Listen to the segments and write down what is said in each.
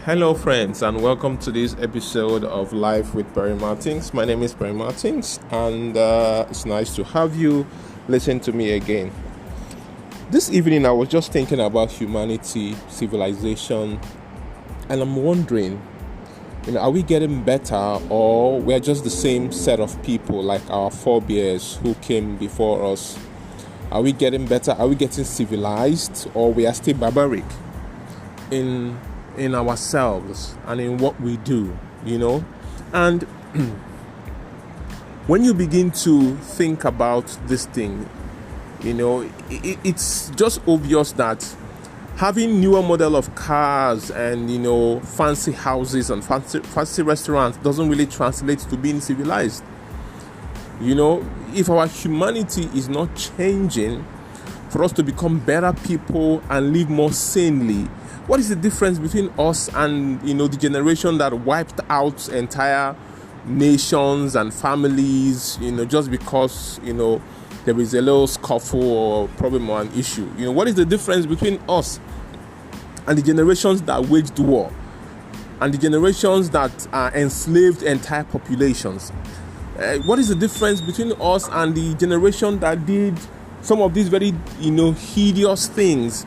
Hello, friends, and welcome to this episode of Life with Barry Martins. My name is Barry Martins, and it's nice to have you listen to me again. This evening, I was just thinking about humanity, civilization, and I'm wondering, are we getting better, or we're just the same set of people like our forebears who came before us? Are we getting better? Are we getting civilized, or we are still barbaric in ourselves and in what we do, And when you begin to think about this thing, it's just obvious that having newer model of cars and, fancy houses and fancy restaurants doesn't really translate to being civilized. If our humanity is not changing for us to become better people and live more sanely, what is the difference between us and, the generation that wiped out entire nations and families, just because, there is a little scuffle or problem or an issue? What is the difference between us and the generations that waged war and the generations that enslaved entire populations? What is the difference between us and the generation that did some of these very, hideous things?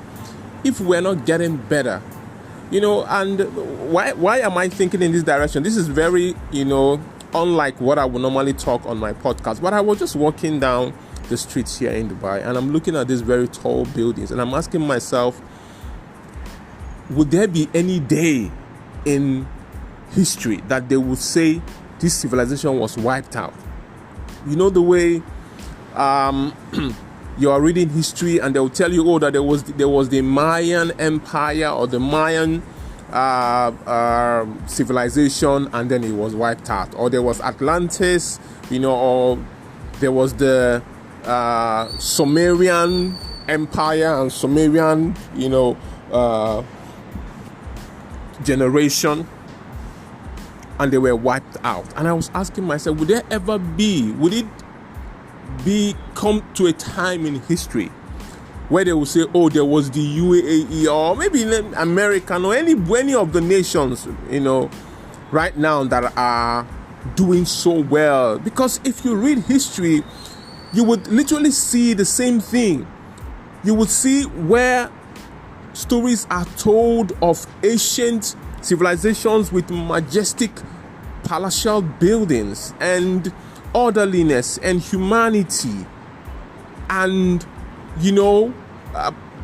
If we're not getting better, and why am I thinking in this direction? This is very, unlike what I would normally talk on my podcast. But I was just walking down the streets here in Dubai, and I'm looking at these very tall buildings, and I'm asking myself, would there be any day in history that they would say this civilization was wiped out? The way you are reading history and they will tell you, that there was the Mayan Empire or the Mayan civilization, and then it was wiped out. Or there was Atlantis, or there was the Sumerian Empire and Sumerian, generation, and they were wiped out. And I was asking myself, would it come to a time in history where they will say, there was the UAE, or maybe American, or any of the nations, right now that are doing so well? Because if you read history, you would literally see the same thing. You would see where stories are told of ancient civilizations with majestic palatial buildings and orderliness and humanity and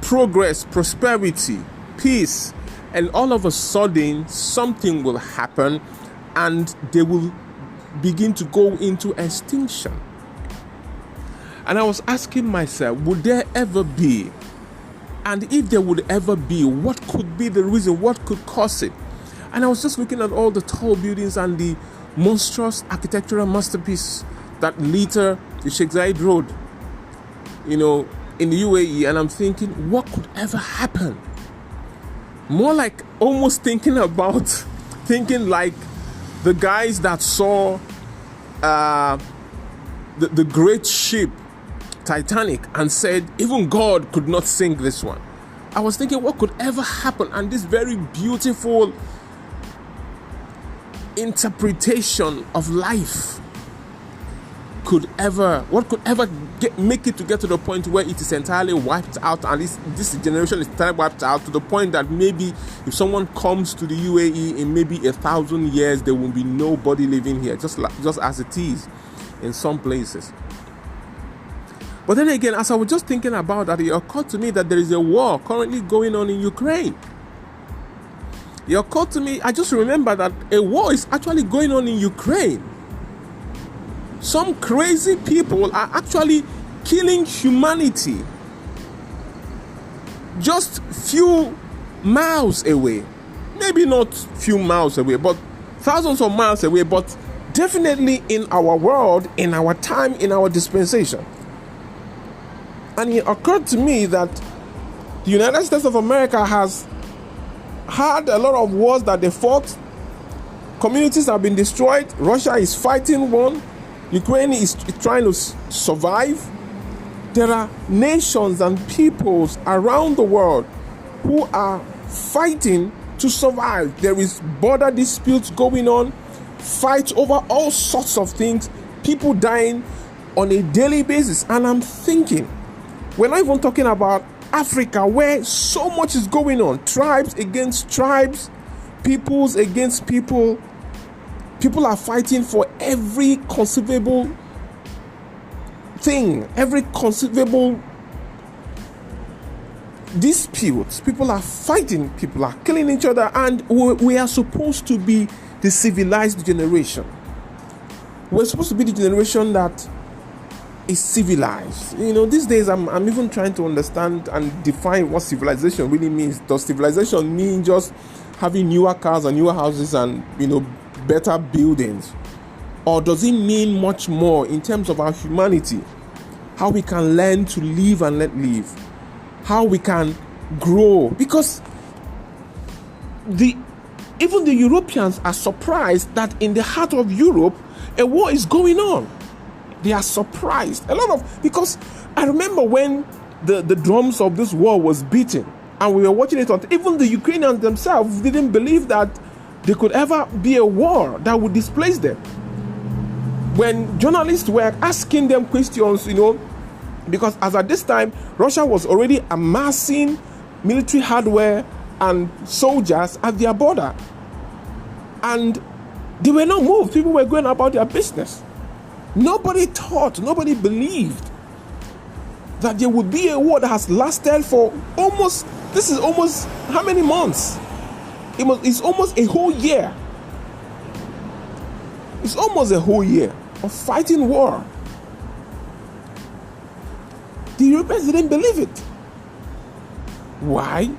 progress, prosperity, peace, and all of a sudden something will happen and they will begin to go into extinction. And I was asking myself, would there ever be, and if there would ever be, what could be the reason, what could cause it? And I was just looking at all the tall buildings and the monstrous architectural masterpiece that litter the Sheikh Zayed Road, in the UAE, and I'm thinking, what could ever happen? More like almost thinking like the guys that saw the great ship Titanic and said, even God could not sink this one. I was thinking, what could ever happen? And this very beautiful interpretation of life what could ever make it to get to the point where it is entirely wiped out, and this generation is entirely wiped out, to the point that maybe if someone comes to the UAE in maybe 1,000 years, there will be nobody living here, just as it is in some places. But then again, as I was just thinking about that, it occurred to me that there is a war currently going on in Ukraine. It occurred to me, I just remember that a war is actually going on in Ukraine. Some crazy people are actually killing humanity just few miles away. Maybe not few miles away, but thousands of miles away, but definitely in our world, in our time, in our dispensation. And it occurred to me that the United States of America has had a lot of wars that they fought. Communities have been destroyed. Russia is fighting one. Ukraine is trying to survive. There are nations and peoples around the world who are fighting to survive. There is border disputes going on, fights over all sorts of things, people dying on a daily basis. And I'm thinking, we're not even talking about Africa, where so much is going on. Tribes against tribes, peoples against people. People are fighting for every conceivable thing, every conceivable dispute. People are fighting, people are killing each other, and we are supposed to be the civilized generation. We're supposed to be the generation that is civilized. These days I'm even trying to understand and define what civilization really means. Does civilization mean just having newer cars and newer houses and better buildings? Or does it mean much more in terms of our humanity? How we can learn to live and let live. How we can grow. Because even the Europeans are surprised that in the heart of Europe, a war is going on. They are surprised. Because I remember when the drums of this war was beaten and we were watching it, even the Ukrainians themselves didn't believe that there could ever be a war that would displace them. When journalists were asking them questions, because as at this time, Russia was already amassing military hardware and soldiers at their border. And they were not moved. People were going about their business. Nobody believed that there would be a war that has lasted for almost how many months? It's almost a whole year. It's almost a whole year of fighting war. The Europeans didn't believe it. Why?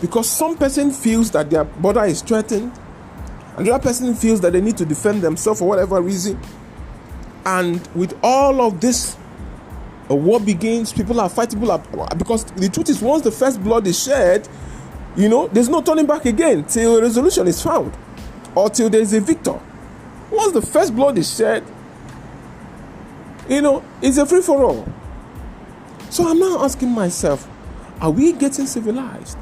Because some person feels that their border is threatened, and the other person feels that they need to defend themselves for whatever reason. And with all of this, a war begins, people are fighting, because the truth is, once the first blood is shed, there's no turning back again till a resolution is found or till there is a victor. Once the first blood is shed, it's a free-for-all. So I'm now asking myself, are we getting civilized?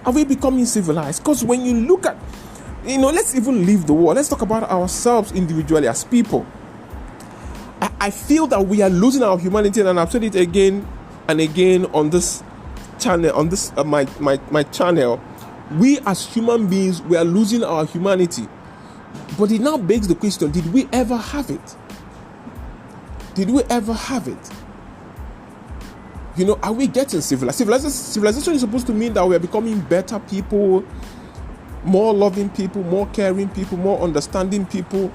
Are we becoming civilized? Because when you look at, let's even leave the war. Let's talk about ourselves individually as people. I feel that we are losing our humanity, and I've said it again and again on this channel, on this my channel. We as human beings, we are losing our humanity. But it now begs the question, did we ever have it? Did we ever have it? Are we getting civilized? Civilization is supposed to mean that we are becoming better people, more loving people, more caring people, more understanding people.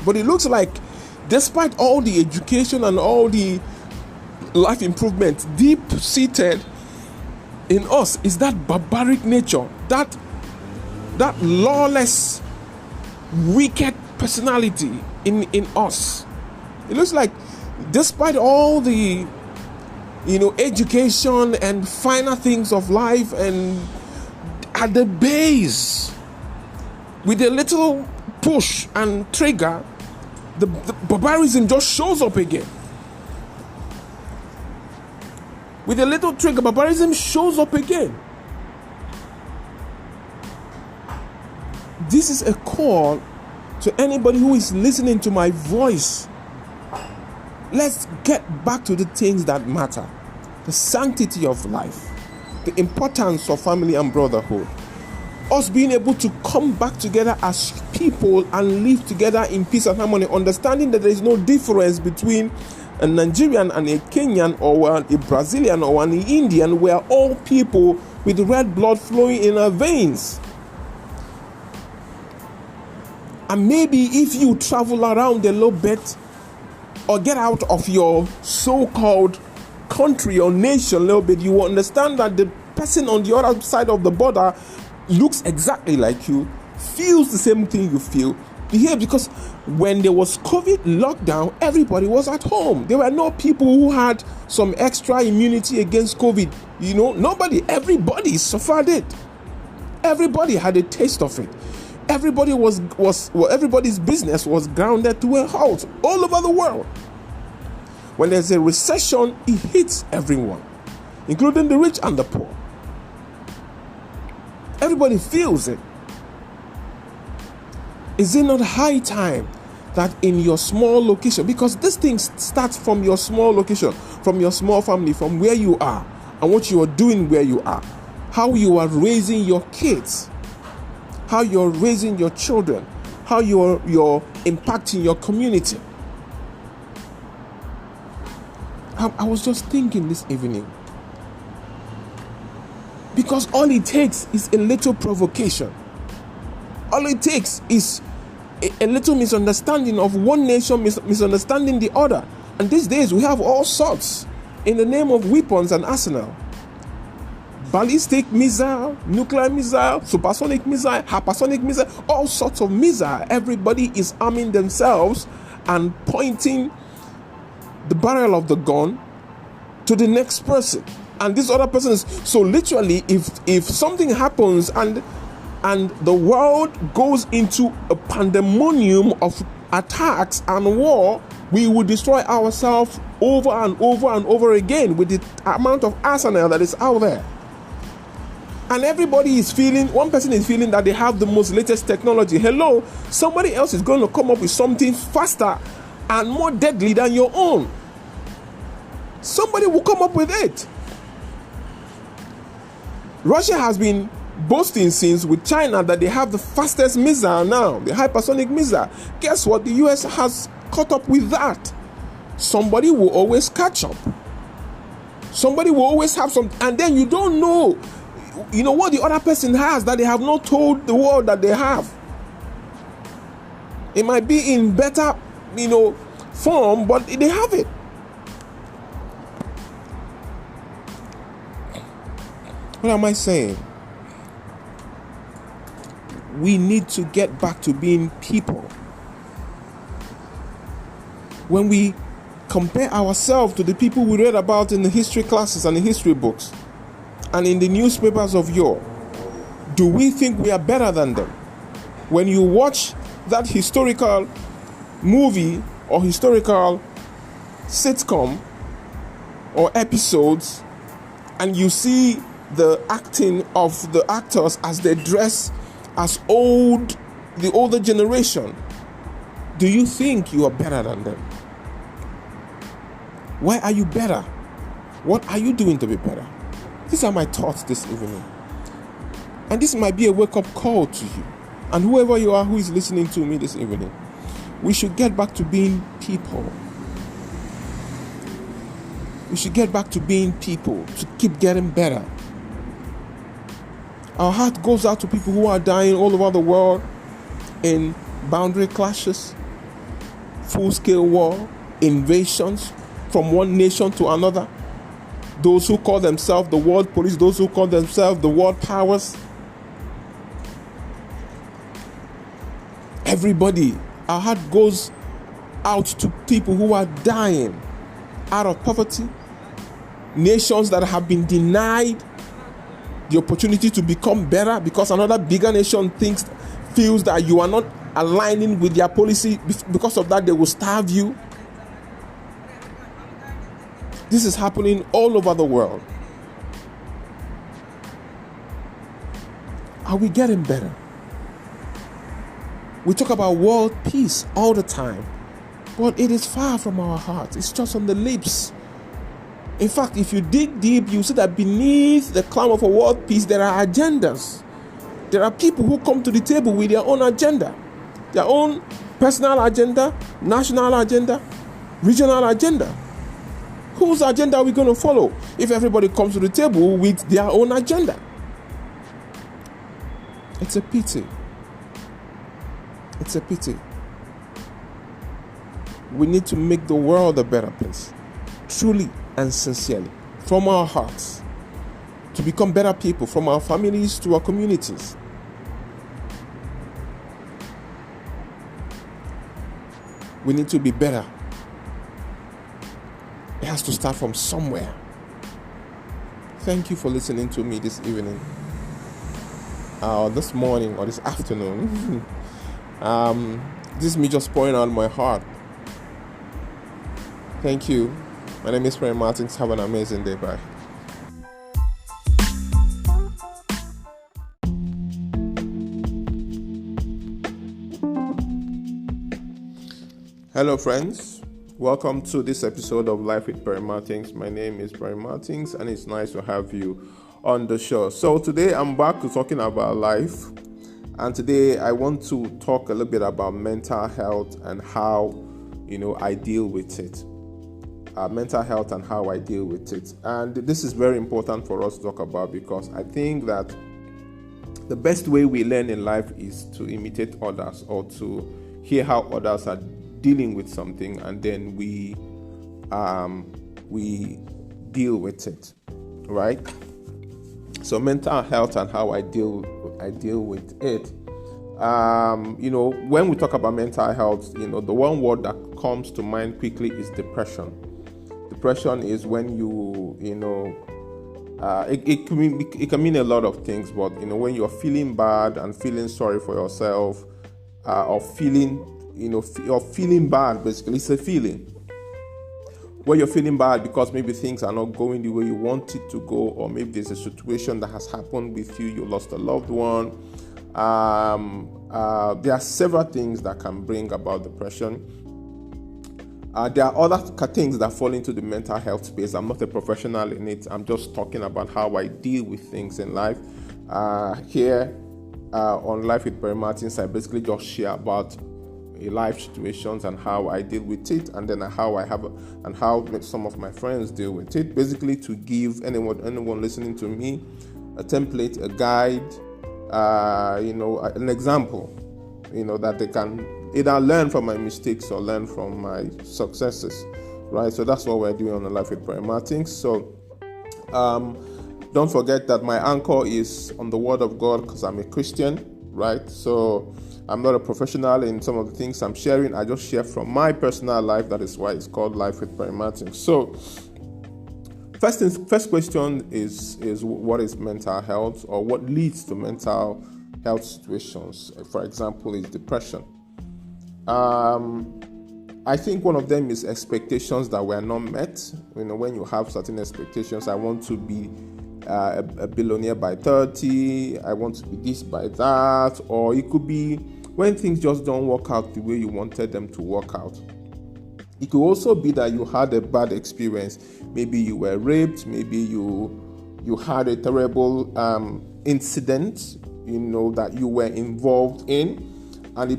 But it looks like, despite all the education and all the life improvement, deep-seated in us is that barbaric nature, that lawless, wicked personality in us. It looks like, despite all the education and finer things of life, and at the base, with a little push and trigger, the barbarism just shows up again. With a little trigger, barbarism shows up again. This is a call to anybody who is listening to my voice. Let's get back to the things that matter. The sanctity of life. The importance of family and brotherhood. Us being able to come back together as people and live together in peace and harmony, understanding that there is no difference between a Nigerian and a Kenyan, or a Brazilian or an Indian. We are all people with red blood flowing in our veins. And maybe if you travel around a little bit, or get out of your so-called country or nation a little bit, you will understand that the person on the other side of the border looks exactly like you, feels the same thing you feel, behave. Because when there was COVID lockdown, everybody was at home. There were no people who had some extra immunity against COVID. Everybody suffered it. Everybody had a taste of it. Everybody's business was grounded to a halt all over the world. When there's a recession, it hits everyone, including the rich and the poor. Everybody feels it. Is it not high time that in your small location, because this thing starts from your small location, from your small family, from where you are, and what you are doing where you are, how you are raising your kids, how you're raising your children, how you're impacting your community. I was just thinking this evening, because all it takes is a little provocation. All it takes is a little misunderstanding of one nation misunderstanding the other. And these days we have all sorts in the name of weapons and arsenal. Ballistic missile, nuclear missile, supersonic missile, hypersonic missile, all sorts of missile. Everybody is arming themselves and pointing the barrel of the gun to the next person. And this other person is, so literally, if something happens and the world goes into a pandemonium of attacks and war, we will destroy ourselves over and over and over again with the amount of arsenal that is out there. And everybody is feeling, one person is feeling that they have the most latest technology. Hello, somebody else is going to come up with something faster and more deadly than your own. Somebody will come up with it. Russia has been boasting since with China that they have the fastest missile now, the hypersonic missile. Guess what? The US has caught up with that. Somebody will always catch up. Somebody will always have some, and then you don't know, what the other person has that they have not told the world that they have. It might be in better, form, but they have it. What am I saying? We need to get back to being people. When we compare ourselves to the people we read about in the history classes and the history books and in the newspapers of yore, do we think we are better than them? When you watch that historical movie or historical sitcom or episodes and you see the acting of the actors as they dress as the older generation, do you think you are better than them? Why are you better? What are you doing to be better? These are my thoughts this evening. And this might be a wake-up call to you. And whoever you are who is listening to me this evening, we should get back to being people. We should get back to being people, to keep getting better. Our heart goes out to people who are dying all over the world in boundary clashes, full-scale war, invasions from one nation to another. Those who call themselves the world police, those who call themselves the world powers. Everybody, our heart goes out to people who are dying out of poverty, nations that have been denied the opportunity to become better because another bigger nation feels that you are not aligning with their policy. Because of that, they will starve you. This is happening all over the world. Are we getting better? We talk about world peace all the time, but it is far from our hearts. It's just on the lips. In fact, if you dig deep, you see that beneath the clamor for world peace, there are agendas. There are people who come to the table with their own agenda, their own personal agenda, national agenda, regional agenda. Whose agenda are we going to follow if everybody comes to the table with their own agenda? It's a pity. It's a pity. We need to make the world a better place, truly and sincerely, from our hearts, to become better people, from our families to our communities. We need to be better. It has to start from somewhere. Thank you for listening to me this evening, this morning or this afternoon. This is me just pouring out my heart. Thank you. My name is Prem Martins. Have an amazing day. Bye. Hello, friends. Welcome to this episode of Life with Barry Martins. My name is Barry Martins, and it's nice to have you on the show. So today I'm back to talking about life, and today I want to talk a little bit about mental health and how I deal with it. Mental health and how I deal with it, and this is very important for us to talk about because I think that the best way we learn in life is to imitate others or to hear how others are dealing with something, and then we deal with it, right? So mental health and how I deal with it. When we talk about mental health, the one word that comes to mind quickly is depression. Depression is when it can mean a lot of things, but when you're feeling bad and feeling sorry for yourself, or feeling bad. Basically, it's a feeling where you're feeling bad because maybe things are not going the way you want it to go, or maybe there's a situation that has happened with you. You lost a loved one. There are several things that can bring about depression. There are other things that fall into the mental health space. I'm not a professional in it. I'm just talking about how I deal with things in life. Here on Life with Barry Martins, I basically just share about life situations and how I deal with it, and then how some of my friends deal with it. Basically, to give anyone listening to me a template, a guide, an example, that they can either learn from my mistakes or learn from my successes, right? So that's what we're doing on the Life with Barry Martins. So don't forget that my anchor is on the Word of God because I'm a Christian, right? So I'm not a professional in some of the things I'm sharing. I just share from my personal life. That is why it's called Life with Barry Martins. So first question is what is mental health, or what leads to mental health situations? For example, is depression. I think one of them is expectations that were not met. When you have certain expectations, I want to be a billionaire by 30, I want to be this by that, or it could be when things just don't work out the way you wanted them to work out. It could also be that you had a bad experience. Maybe you were raped, maybe you had a terrible incident, that you were involved in, and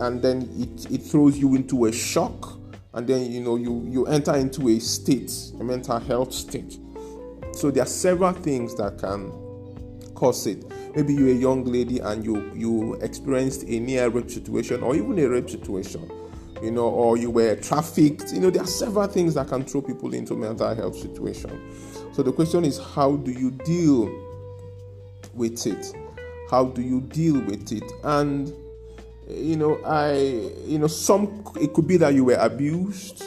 and then it throws you into a shock, and then you enter into a mental health state. So there are several things that can cause it. Maybe you're a young lady and you experienced a near rape situation, or even a rape situation, or you were trafficked. There are several things that can throw people into mental health situation. So the question is, how do you deal with it? How do you deal with it? And it could be that you were abused,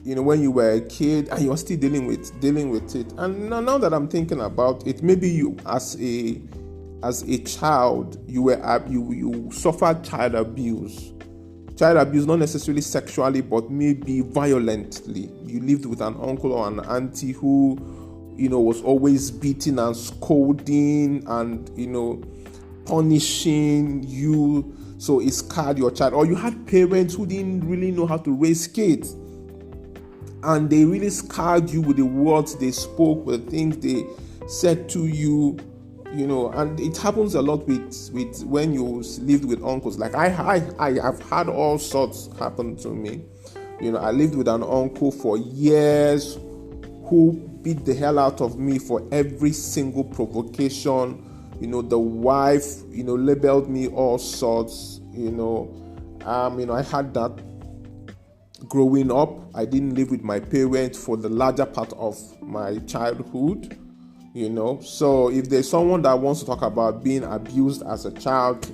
when you were a kid, and you're still dealing with it. And now that I'm thinking about it, maybe you as a child, you suffered child abuse, not necessarily sexually, but maybe violently. You lived with an uncle or an auntie who was always beating and scolding and punishing you, so it scarred your child. Or you had parents who didn't really know how to raise kids, and they really scarred you with the words they spoke, with the things they said to you, and it happens a lot with when you lived with uncles. Like I have had all sorts happen to me. I lived with an uncle for years who beat the hell out of me for every single provocation. The wife, labeled me all sorts. I had that growing up. I didn't live with my parents for the larger part of my childhood. So if there's someone that wants to talk about being abused as a child,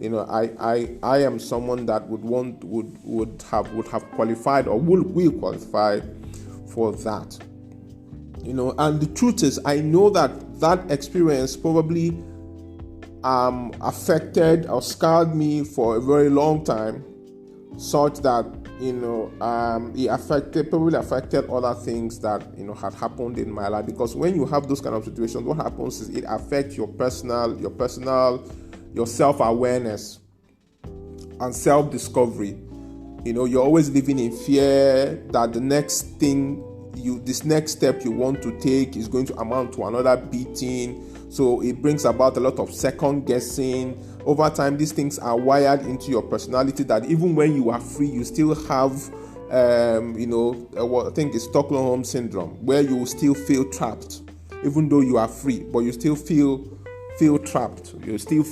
I am someone that would have qualified, or will qualify for that. And the truth is, I know that experience probably affected or scarred me for a very long time, such that it probably affected other things that had happened in my life. Because when you have those kind of situations, what happens is it affects your self-awareness and self-discovery. You're always living in fear that the next thing this next step you want to take is going to amount to another beating. So it brings about a lot of second guessing. Over time, these things are wired into your personality that even when you are free, you still have what I think is Stockholm syndrome, where you still feel trapped even though you are free, but you still feel trapped.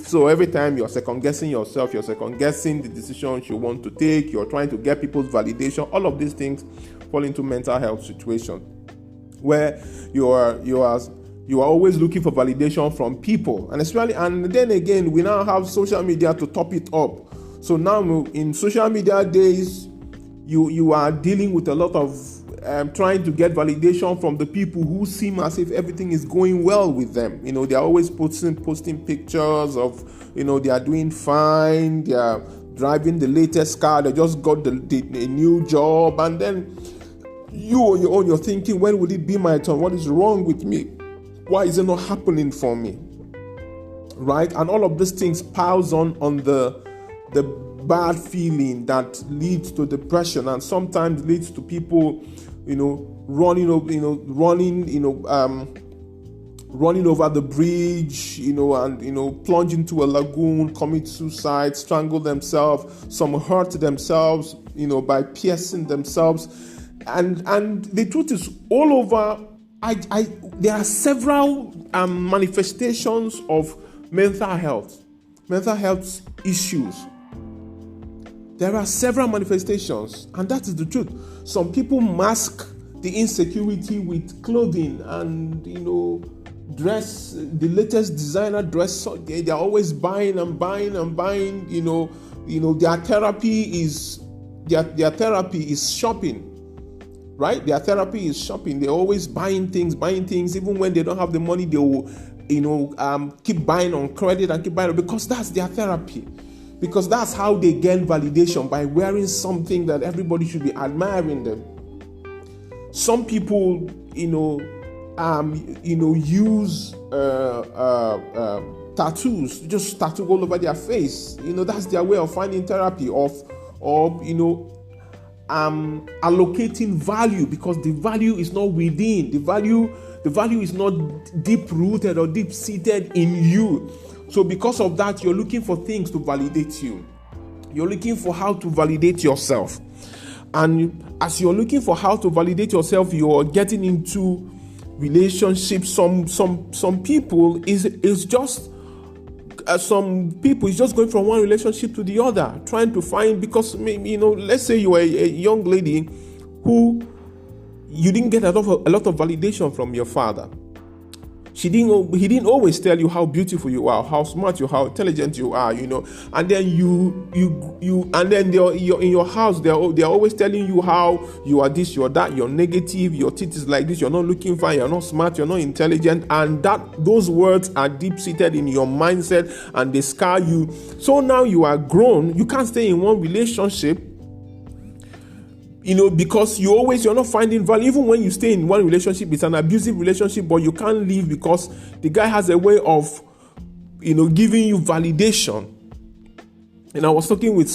So every time you're second guessing yourself, you're second guessing the decisions you want to take, you're trying to get people's validation. All of these things fall into mental health situation where you are always looking for validation from people, and then again we now have social media to top it up. So now in social media days, you are dealing with a lot of trying to get validation from the people who seem as if everything is going well with them. They're always posting pictures of, they are doing fine, they are driving the latest car, they just got a new job, and then you on your own, you're thinking, when will it be my turn? What is wrong with me? Why is it not happening for me? Right? And all of these things piles on the bad feeling that leads to depression, and sometimes leads to people, running over the bridge, and plunge into a lagoon, commit suicide, strangle themselves. Some hurt themselves, by piercing themselves, and the truth is, all over, there are several manifestations of mental health issues. There are several manifestations, and that is the truth. Some people mask the insecurity with clothing and, dress, the latest designer dress. So they're always buying. Their therapy is shopping, right? Their therapy is shopping. They're always buying things. Even when they don't have the money, they will, keep buying on credit and keep buying, because that's their therapy. Because that's how they gain validation, by wearing something that everybody should be admiring them. Some people, use tattoos, just tattoo all over their face. That's their way of finding therapy, of allocating value, because the value is not within. The value is not deep rooted or deep seated in you. So because of that, you're looking for things to validate you. You're looking for how to validate yourself. And as you're looking for how to validate yourself, you're getting into relationships. Some people is just going from one relationship to the other, trying to find, because let's say you are a young lady who you didn't get a lot of validation from your father. He didn't always tell you how beautiful you are, how smart you are, how intelligent you are, and then and then you're in your house, they're always telling you how you are this, you're that, you're negative, your teeth is like this, you're not looking fine, you're not smart, you're not intelligent, and those words are deep seated in your mindset and they scar you. So now you are grown, you can't stay in one relationship, because you're not finding value. Even when you stay in one relationship, it's an abusive relationship, but you can't leave because the guy has a way of, giving you validation. And I was talking with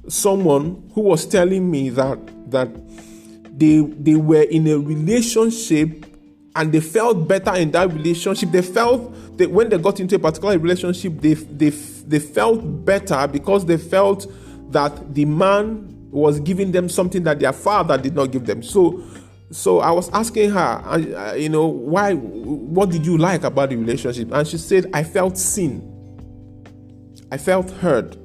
someone who was telling me that they were in a relationship and they felt better in that relationship. They felt that when they got into a particular relationship, they felt better because they felt that the man was giving them something that their father did not give them. So I was asking her, why? What did you like about the relationship? And she said, I felt seen. I felt heard.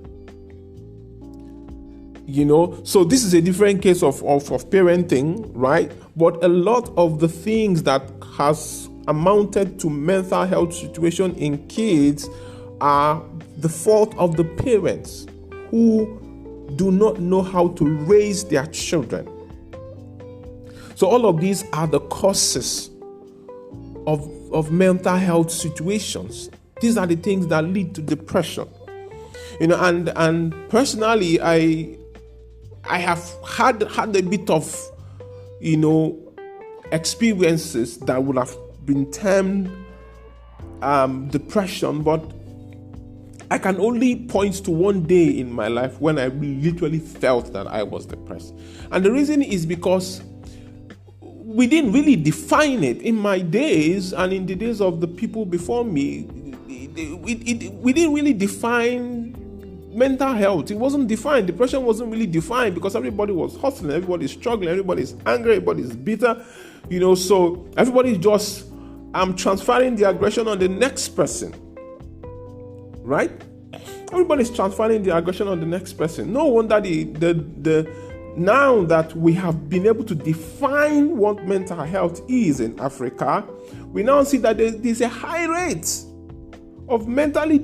So this is a different case of parenting, right? But a lot of the things that has amounted to mental health situation in kids are the fault of the parents who do not know how to raise their children. So all of these are the causes of mental health situations. These are the things that lead to depression. And personally, I have had a bit of, experiences that would have been termed depression, but I can only point to one day in my life when I literally felt that I was depressed. And the reason is because we didn't really define it. In my days and in the days of the people before me, we didn't really define mental health. It wasn't defined. Depression wasn't really defined because everybody was hustling, everybody's struggling, everybody's angry, everybody's bitter, so everybody's just transferring the aggression on the next person. Right? Everybody's transferring the aggression on the next person. No wonder the now that we have been able to define what mental health is in Africa, we now see that there's a high rate of mentally,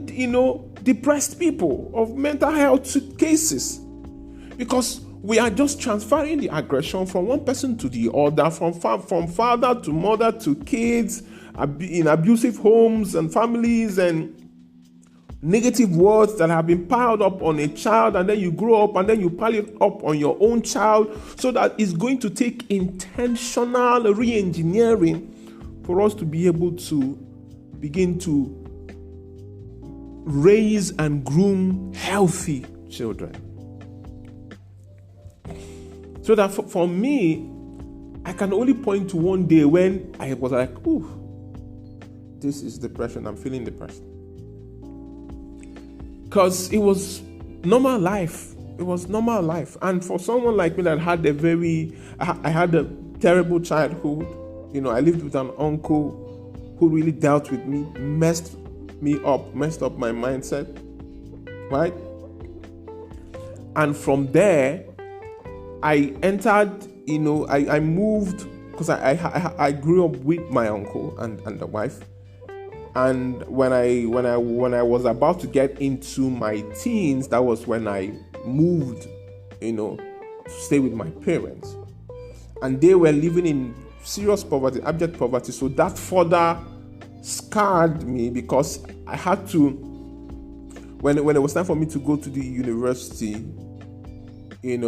depressed people, of mental health cases, because we are just transferring the aggression from one person to the other, from father to mother to kids, in abusive homes and families, and negative words that have been piled up on a child, and then you grow up and then you pile it up on your own child, so that it's going to take intentional re-engineering for us to be able to begin to raise and groom healthy children. So that for me, I can only point to one day when I was like, ooh, this is depression, I'm feeling depressed. Because it was normal life. It was normal life. And for someone like me that had I had a terrible childhood, I lived with an uncle who really dealt with me, messed up my mindset, right? And from there, I entered, I moved, because I grew up with my uncle and the wife. And when I was about to get into my teens, that was when I moved, to stay with my parents. And they were living in serious poverty, abject poverty. So that further scarred me, because I had to, when it was time for me to go to the university, they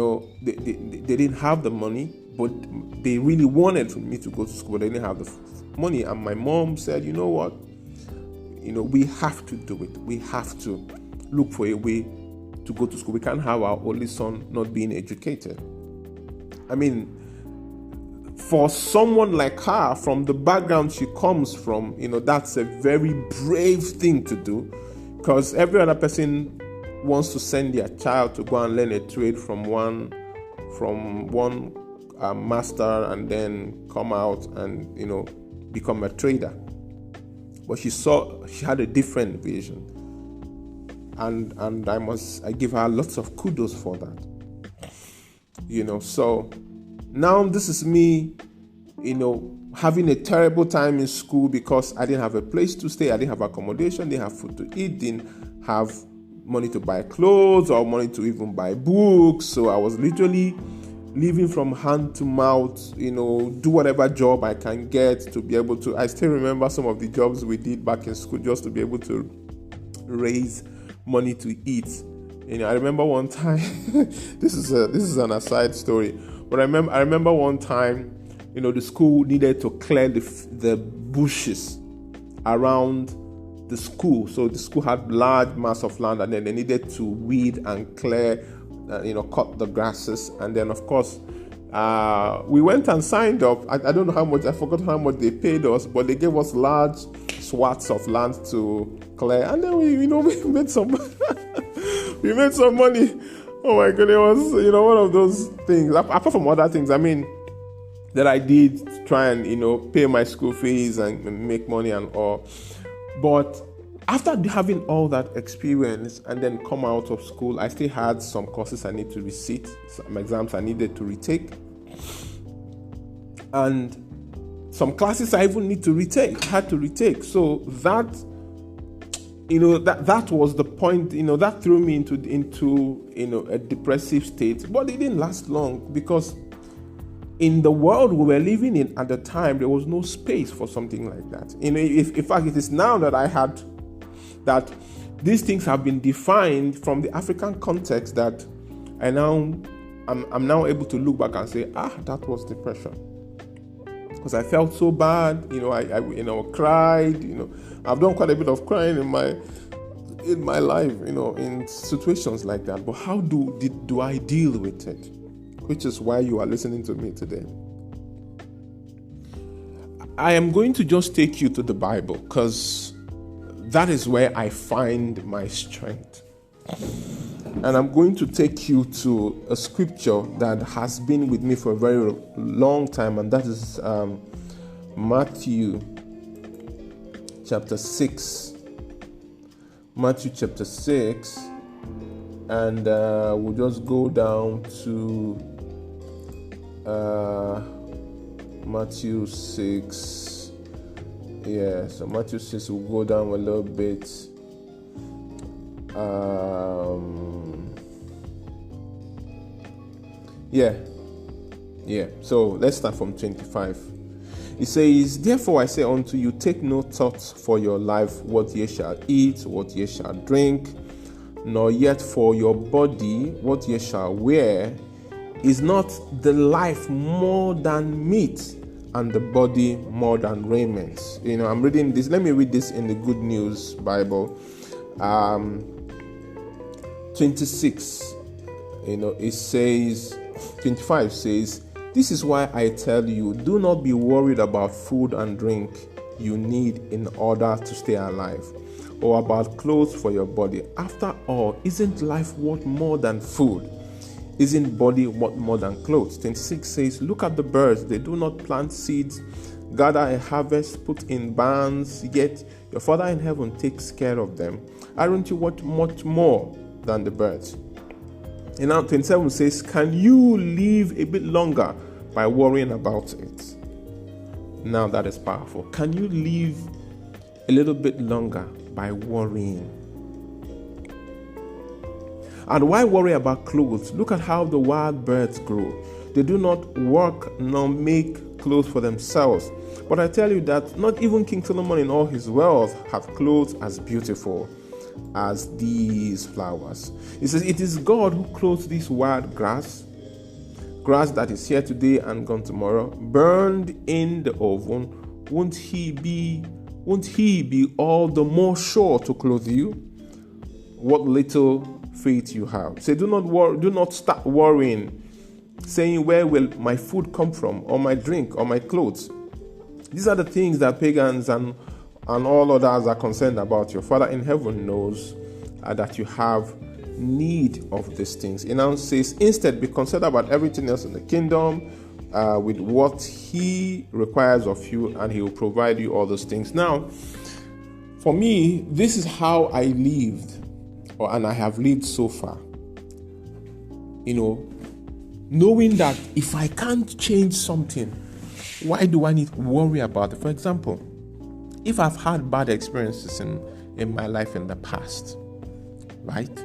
didn't have the money, but they really wanted for me to go to school, but they didn't have the money. And my mom said, you know what? We have to do it. We have to look for a way to go to school. We can't have our only son not being educated. I mean, for someone like her, from the background she comes from, that's a very brave thing to do, because every other person wants to send their child to go and learn a trade from one master and then come out and, become a trader. But she had a different vision. And I give her lots of kudos for that. So now this is me, having a terrible time in school because I didn't have a place to stay, I didn't have accommodation, didn't have food to eat, didn't have money to buy clothes or money to even buy books. So I was literally living from hand to mouth, do whatever job I can get to be able to. I still remember some of the jobs we did back in school just to be able to raise money to eat. I remember one time, this is an aside story, but I remember one time, the school needed to clear the bushes around the school. So the school had large mass of land, and then they needed to weed and clear, cut the grasses. And then, of course, we went and signed up. I don't know how much, I forgot how much they paid us, but they gave us large swaths of land to clear. And then we made some, we made some money. Oh my God, it was, one of those things. Apart from other things, that I did to try and, pay my school fees and make money and all. But after having all that experience and then come out of school, I still had some courses I need to resit, some exams I needed to retake, and some classes I even need to had to retake. So that, that was the point, that threw me into a depressive state. But it didn't last long, because in the world we were living in at the time, there was no space for something like that. In fact, it is now that these things have been defined from the African context that I'm now able to look back and say, that was depression. Because I felt so bad, I cried, I've done quite a bit of crying in my in my life, in situations like that. But how do I deal with it? Which is why you are listening to me today. I am going to just take you to the Bible because that is where I find my strength. And I'm going to take you to a scripture that has been with me for a very long time, and that is Matthew chapter 6. Matthew chapter 6, and we'll just go down to Matthew 6. Yeah, so Matthew 6, we'll go down a little bit. So let's start from 25. It says, "Therefore I say unto you, take no thought for your life, what ye shall eat, what ye shall drink, nor yet for your body, what ye shall wear. Is not the life more than meat, and the body more than raiment?" I'm reading this. Let me read this in the Good News Bible. 26, it says, 25 says, "This is why I tell you, do not be worried about food and drink you need in order to stay alive, or about clothes for your body. After all, isn't life worth more than food? Isn't body worth more than clothes?" 26 says, "Look at the birds. They do not plant seeds, gather a harvest, put in barns, yet your Father in heaven takes care of them. Aren't you worth much more than the birds?" And now 27 says, "Can you live a bit longer by worrying about it?" Now that is powerful. Can you live a little bit longer by worrying? And why worry about clothes? Look at how the wild birds grow. They do not work nor make clothes for themselves. But I tell you that not even King Solomon in all his wealth have clothes as beautiful as these flowers. He says, "It is God who clothes this wild grass that is here today and gone tomorrow, burned in the oven. Won't he be all the more sure to clothe you? What little faith you have." Say, do not start worrying, saying, "Where will my food come from, or my drink, or my clothes?" These are the things that pagans and all others are concerned about. Your Father in heaven knows that you have need of these things. It now says, "Instead, be concerned about everything else in the kingdom, with what he requires of you, and he will provide you all those things." Now, for me, this is how I lived, and I have lived so far. Knowing that if I can't change something, why do I need to worry about it? For example, if I've had bad experiences in my life in the past, right?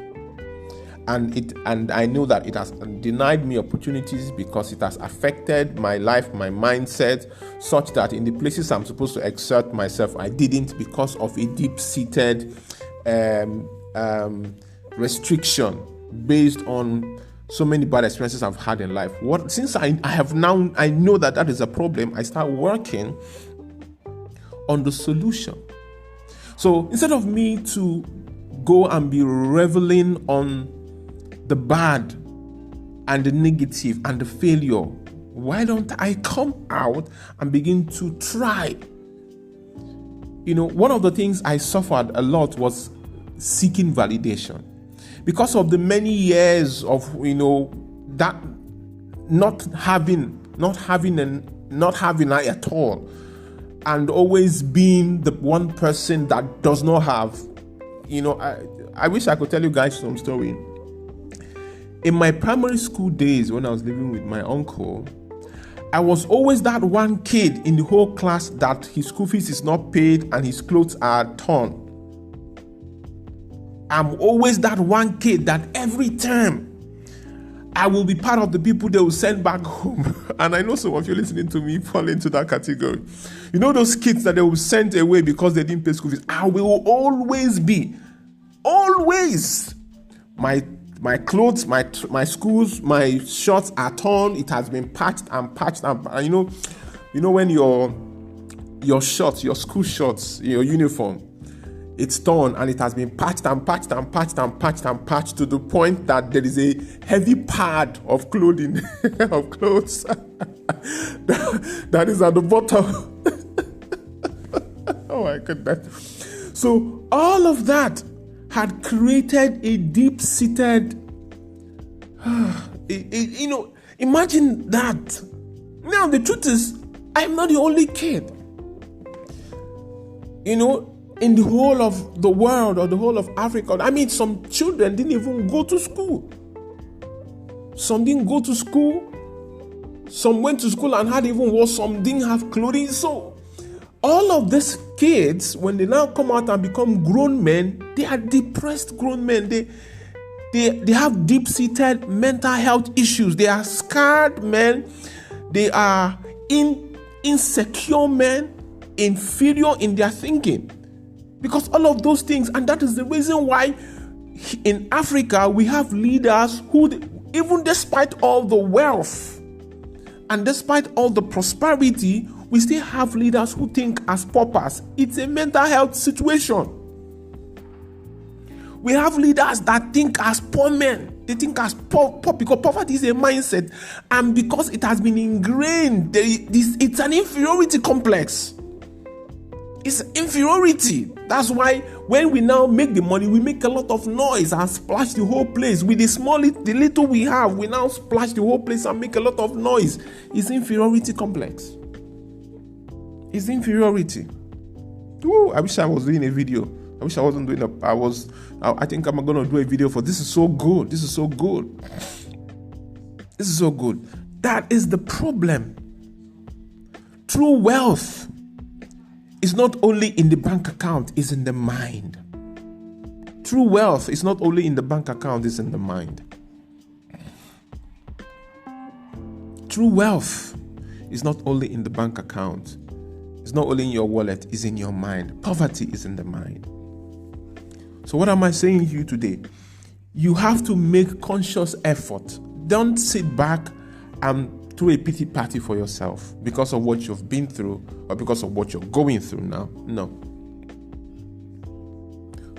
And I know that it has denied me opportunities because it has affected my life, my mindset, such that in the places I'm supposed to exert myself, I didn't because of a deep-seated restriction based on so many bad experiences I've had in life. Since I know that is a problem, I start working on the solution. So instead of me to go and be reveling on the bad and the negative and the failure, why don't I come out and begin to try? One of the things I suffered a lot was seeking validation. Because of the many years of, that not having at all, and always being the one person that does not have, I wish I could tell you guys some story. In my primary school days, when I was living with my uncle, I was always that one kid in the whole class that his school fees is not paid and his clothes are torn. I'm always that one kid that every term I will be part of the people they will send back home. And I know some of you listening to me fall into that category. Those kids that they will send away because they didn't pay school fees. I will always be. Always. My clothes, my schools, my shorts are torn. It has been patched. And when your shorts, your school shorts, your uniform, It's torn and it has been patched and patched and patched and patched and patched to the point that there is a heavy pad of clothing, of clothes that is at the bottom. Oh my goodness. So all of that had created a deep-seated, imagine that. Now the truth is, I'm not the only kid. In the whole of the world or the whole of Africa, some children didn't even go to school. Some didn't go to school. Some went to school and had even worse. Some didn't have clothing. So all of these kids, when they now come out and become grown men, they are depressed grown men. They have deep-seated mental health issues. They are scarred men. They are insecure men, inferior in their thinking. Because all of those things, and that is the reason why in Africa we have leaders who, even despite all the wealth and despite all the prosperity, we still have leaders who think as paupers. It's a mental health situation. We have leaders that think as poor men. They think as poor because poverty is a mindset, and because it has been ingrained, it's an inferiority complex. It's inferiority. That's why when we now make the money, we make a lot of noise and splash the whole place. With the little we have, we now splash the whole place and make a lot of noise. It's inferiority complex. It's inferiority. Ooh, I wish I was doing a video. I wish I wasn't doing I think I'm going to do a video for this. Is so good. This is so good. This is so good. That is the problem. True wealth is not only in the bank account, it's in the mind. True wealth is not only in the bank account, it's in the mind. True wealth is not only in the bank account, it's not only in your wallet, it's in your mind. Poverty is in the mind. So what am I saying to you today? You have to make conscious effort. Don't sit back and throw a pity party for yourself because of what you've been through or because of what you're going through now. No.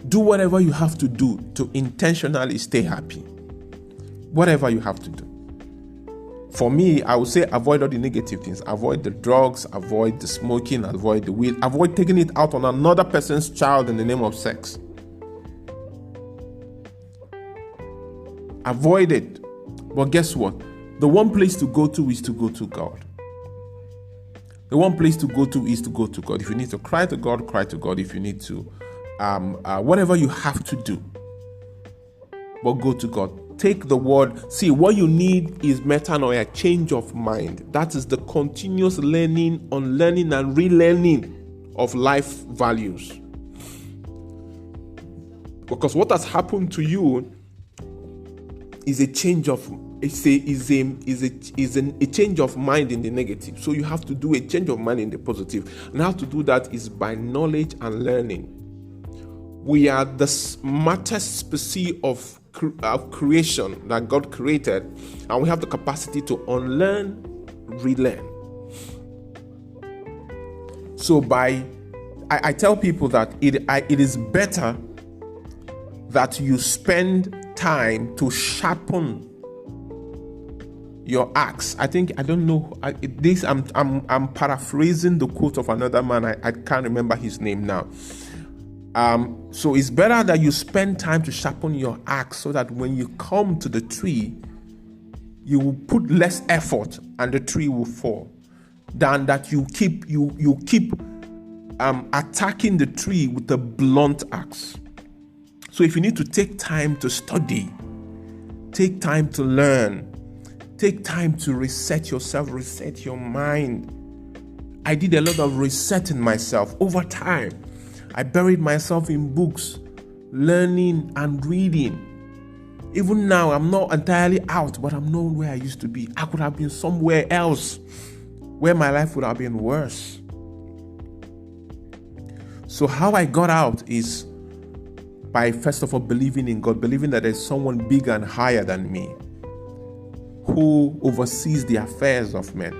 Do whatever you have to do to intentionally stay happy. Whatever you have to do. For me, I would say avoid all the negative things. Avoid the drugs, avoid the smoking, avoid the weed, avoid taking it out on another person's child in the name of sex. Avoid it. But guess what? The one place to go to is to go to God. The one place to go to is to go to God. If you need to cry to God, cry to God. If you need to, whatever you have to do, but go to God. Take the word. See, what you need is metanoia, change of mind. That is the continuous learning, unlearning, and relearning of life values. Because what has happened to you is a change of a change of mind in the negative. So you have to do a change of mind in the positive. And how to do that is by knowledge and learning. We are the smartest species of creation that God created, and we have the capacity to unlearn, relearn. So I tell people that it is better that you spend time to sharpen your axe. I'm paraphrasing the quote of another man. I can't remember his name now. So it's better that you spend time to sharpen your axe so that when you come to the tree, you will put less effort and the tree will fall, than that you keep attacking the tree with a blunt axe. So if you need to take time to study, take time to learn, take time to reset yourself, reset your mind. I did a lot of resetting myself over time. I buried myself in books, learning and reading. Even now, I'm not entirely out, but I'm not where I used to be. I could have been somewhere else where my life would have been worse. So how I got out is by, first of all, believing in God, believing that there's someone bigger and higher than me who oversees the affairs of men,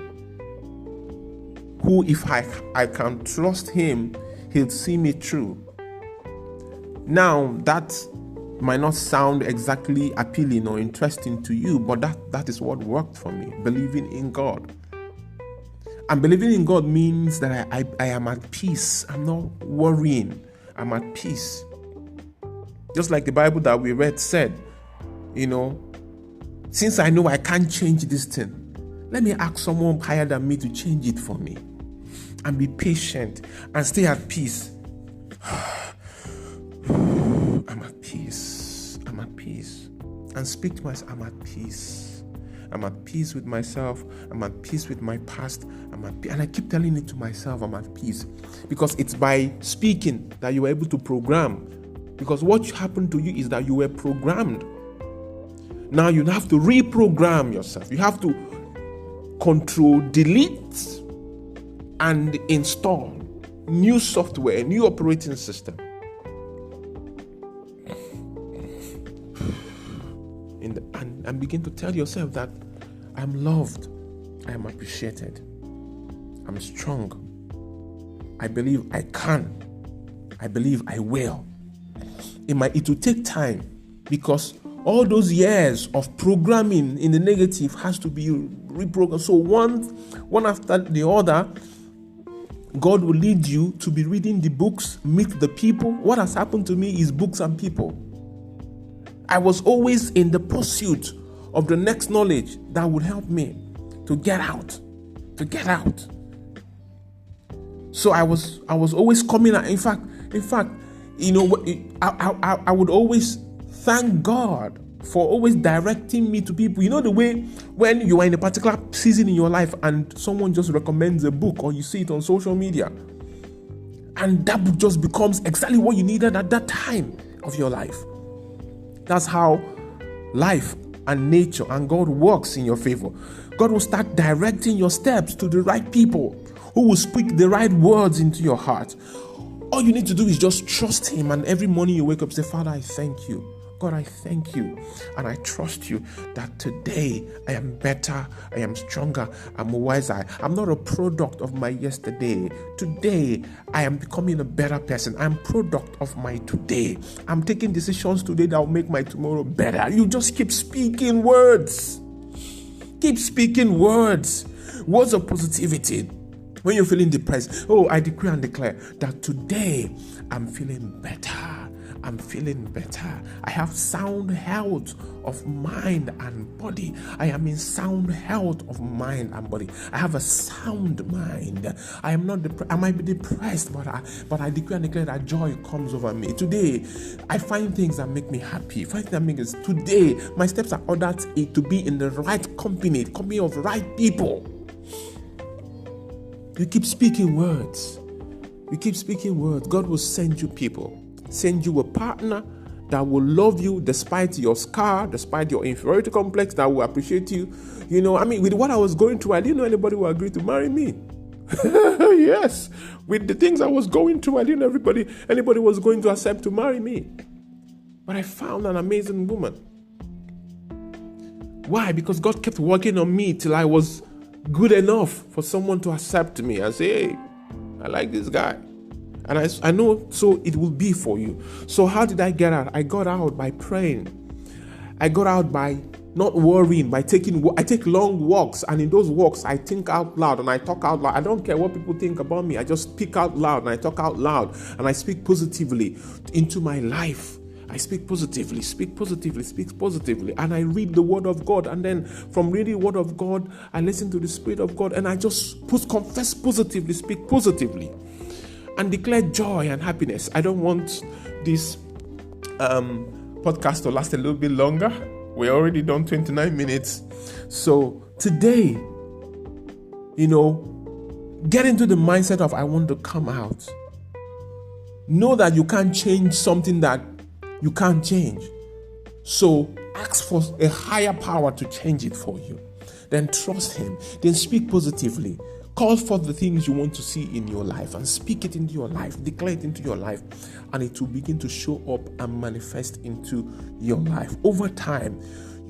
who, if I can trust him, he'll see me through. Now, that might not sound exactly appealing or interesting to you, but that is what worked for me, believing in God. And believing in God means that I am at peace. I'm not worrying. I'm at peace. Just like the Bible that we read said, since I know I can't change this thing, let me ask someone higher than me to change it for me. And be patient and stay at peace. I'm at peace. I'm at peace. And speak to myself, I'm at peace. I'm at peace with myself. I'm at peace with my past. I'm at peace. And I keep telling it to myself, I'm at peace. Because it's by speaking that you are able to program. Because what happened to you is that you were programmed. Now you have to reprogram yourself. You have to control, delete, and install new software, new operating system. And begin to tell yourself that I'm loved, I am appreciated, I'm strong, I believe I can, I believe I will. It will take time, because all those years of programming in the negative has to be reprogrammed. So one after the other, God will lead you to be reading the books, meet the people. What has happened to me is books and people. I was always in the pursuit of the next knowledge that would help me to get out. So I was always coming out. In fact, I would always thank God for always directing me to people. You know the way when you are in a particular season in your life and someone just recommends a book, or you see it on social media, and that book just becomes exactly what you needed at that time of your life. That's how life and nature and God works in your favor. God will start directing your steps to the right people who will speak the right words into your heart. All you need to do is just trust Him, and every morning you wake up, say, Father, I thank you. God, I thank you, and I trust you that today I am better, I am stronger, I'm wiser. I'm not a product of my yesterday. Today, I am becoming a better person. I'm product of my today. I'm taking decisions today that will make my tomorrow better. You just keep speaking words. Keep speaking words. Words of positivity. When you're feeling depressed, I decree and declare that today I'm feeling better. I'm feeling better. I have sound health of mind and body. I am in sound health of mind and body. I have a sound mind. I am not depressed. I might be depressed, but I decree and declare that joy comes over me. Today, I find things that make me happy. Today, my steps are ordered to be in the right company of right people. You keep speaking words. God will send you people. Send you a partner that will love you despite your scar, despite your inferiority complex, that will appreciate you. With what I was going through, I didn't know anybody would agree to marry me. Yes. With the things I was going through, I didn't know anybody was going to accept to marry me. But I found an amazing woman. Why? Because God kept working on me till I was good enough for someone to accept me and say, hey, I like this guy. And I know, so it will be for you. So how did I get out? I got out by praying. I got out by not worrying, I take long walks, and in those walks, I think out loud and I talk out loud. I don't care what people think about me. I just speak out loud and I talk out loud and I speak positively into my life. I speak positively, and I read the Word of God. And then from reading the Word of God, I listen to the Spirit of God, and I just confess positively, speak positively, and declare joy and happiness. I don't want this podcast to last a little bit longer. We're already done 29 minutes. So today, get into the mindset of I want to come out. Know that you can't change something that you can't change. So ask for a higher power to change it for you. Then trust Him. Then speak positively. Call for the things you want to see in your life and speak it into your life. Declare it into your life, and it will begin to show up and manifest into your life. Over time,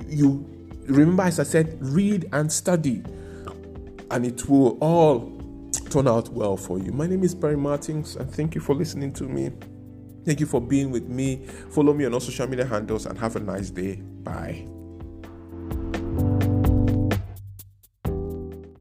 you remember, as I said, read and study, and it will all turn out well for you. My name is Barry Martins, and thank you for listening to me. Thank you for being with me. Follow me on all social media handles and have a nice day. Bye.